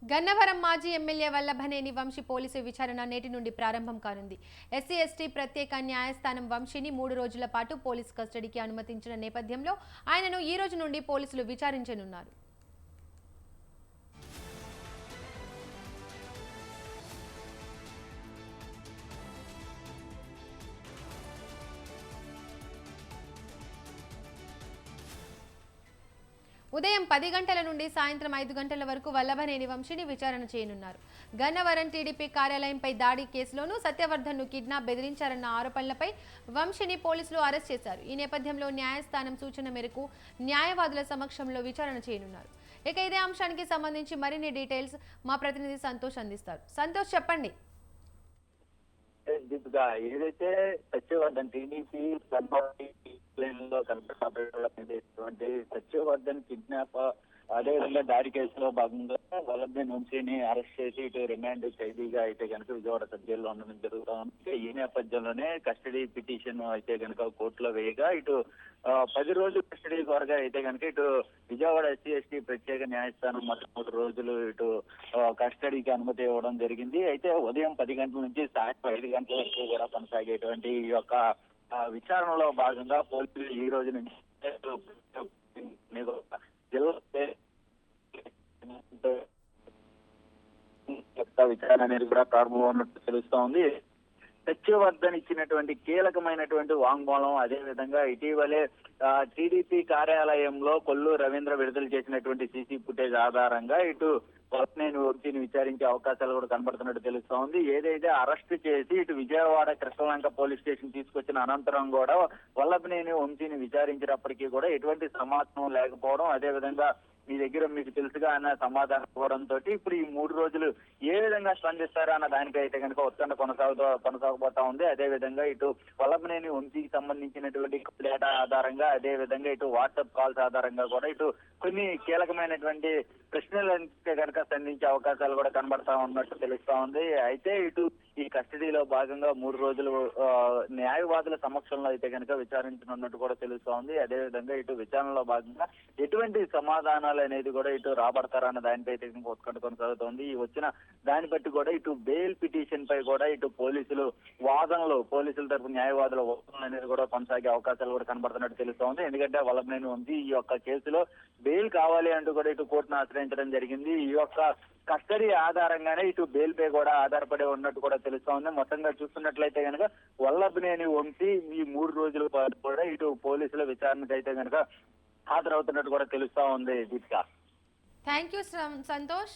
గన్నవరం మాజీ MLA Vallabhaneni Vamsi police విచారణ నేటి నుండి ప్రారంభం కానుంది. ఎస్సీ ఎస్టీ ప్రత్యేక న్యాయస్థానం వంశీని 3 రోజుల పాటు పోలీసు కస్టడీకి అనుమతించిన నేపథ్యంలో ఆయనను ఈ రోజు నుండి పోలీసులు విచారించనున్నారు. ఉదయం 10 గంటల నుండి సాయంత్రం 5 గంటల వరకు వల్లభనేని వంశీని విచారణ చేయనున్నారు. గన్నవరం టీడీపీ కార్యాలయంపై దాడి కేసులోనూ సత్యవర్ధన్ను కిడ్నాప్ బెదిరించారన్న ఆరోపణలపై వంశీని పోలీసులు అరెస్ట్ చేశారు. ఈ నేపథ్యంలో న్యాయస్థానం సూచన మేరకు న్యాయవాదుల సమక్షంలో విచారణ చేయనున్నారు. ఇక ఇదే అంశానికి సంబంధించి మరిన్ని డీటెయిల్స్ మా ప్రతినిధి సంతోష్ అందిస్తారు. సంతోష్, చెప్పండి. ఏదైతే సత్యవర్ధన్ టీడీపీ లో కనపడినటువంటి సత్యవర్ధన్ కిడ్నాప్ అదేవిధంగా దాడి కేసులో భాగంగా వల్లభనేని వంశీని అరెస్ట్ చేసి ఇటు రిమాండ్ ఖైదీగా అయితే కనుక విజయవాడ సబ్ జైల్లో ఉండడం జరుగుతా ఉంది. ఈ నేపథ్యంలోనే కస్టడీ పిటిషన్ అయితే కనుక కోర్టులో వేయగా ఇటు 10 రోజులు కస్టడీ కొరగా అయితే కనుక ఇటు విజయవాడ ఎస్సీ ఎస్టీ ప్రత్యేక న్యాయస్థానం మొత్తం 3 రోజులు ఇటు కస్టడీకి అనుమతి ఇవ్వడం జరిగింది. అయితే ఉదయం 10 గంటల నుంచి సాయంత్రం 5 గంటల వరకు కూడా కొనసాగేటువంటి ఈ యొక్క విచారణలో భాగంగా పోలీసులు ఈ రోజు నుంచి విచారణ అనేది కూడా ప్రారంభమైనట్టు తెలుస్తా ఉంది. సత్యవర్ధన్ ఇచ్చినటువంటి కీలకమైనటువంటి వాంగ్మూలం, అదే విధంగా ఇటీవలే టీడీపీ కార్యాలయంలో కొల్లు రవీంద్ర విడుదల చేసినటువంటి సీసీ ఫుటేజ్ ఆధారంగా ఇటు వల్లభనేని వంశీని విచారించే అవకాశాలు కూడా కనబడుతున్నట్టు తెలుస్తా ఉంది. ఏదైతే అరెస్ట్ చేసి ఇటు విజయవాడ కృష్ణలంక పోలీస్ స్టేషన్ తీసుకొచ్చిన అనంతరం కూడా వల్లభనేని వంశీని విచారించినప్పటికీ కూడా ఎటువంటి సమాచారం లేకపోవడం, అదే విధంగా మీ దగ్గర మీకు తెలుసుగా అన్న సమాధానం ఇవ్వడంతో ఇప్పుడు ఈ 3 రోజులు ఏ విధంగా స్పందిస్తారా అన్న దానికైతే కనుక ఉత్కంఠ కొనసాగబోతా ఉంది. అదే విధంగా ఇటు వల్లభనేని వంశీకి సంబంధించినటువంటి డేటా ఆధారంగా, అదే విధంగా ఇటు వాట్సాప్ కాల్స్ ఆధారంగా కూడా ఇటు కొన్ని కీలకమైనటువంటి ప్రశ్నలకి కనుక సంధించే అవకాశాలు కూడా కనబడతా ఉన్నట్టు తెలుస్తా ఉంది. అయితే ఇటు ఈ కస్టడీలో భాగంగా 3 రోజులు న్యాయవాదుల సమక్షంలో అయితే కనుక విచారించనున్నట్టు కూడా తెలుస్తా ఉంది. అదే విధంగా ఇటు విచారణలో భాగంగా ఎటువంటి సమాధానాలు అనేది కూడా ఇటు రాబడతారా అన్న దానిపై అయితే ఉత్కంఠ కొనసాగుతోంది. ఈ వచ్చిన దాన్ని బట్టి కూడా ఇటు బెయిల్ పిటిషన్ పై కూడా ఇటు పోలీసుల తరపు న్యాయవాదుల వాదనలు అనేది కూడా కొనసాగే అవకాశాలు కూడా కనబడుతున్నట్టు తెలుస్తా ఉంది. ఎందుకంటే వల్లభనేని వంశీ ఈ యొక్క కేసులో బెయిల్ కావాలి అంటూ కూడా ఇటు కోర్టును ఆశ్రయించడం జరిగింది. ఈ యొక్క కస్టడీ ఆధారంగానే ఇటు బెయిల్ పై కూడా ఆధారపడి ఉన్నట్టు కూడా తెలుస్తా ఉంది. మొత్తంగా చూస్తున్నట్లయితే కనుక వల్లభనేని వంశీ ఈ 3 రోజుల పాటు కూడా ఇటు పోలీసుల విచారణకు అయితే కనుక హాజరవుతున్నట్టు కూడా తెలుస్తా ఉంది. Deepika, thank you Santosh.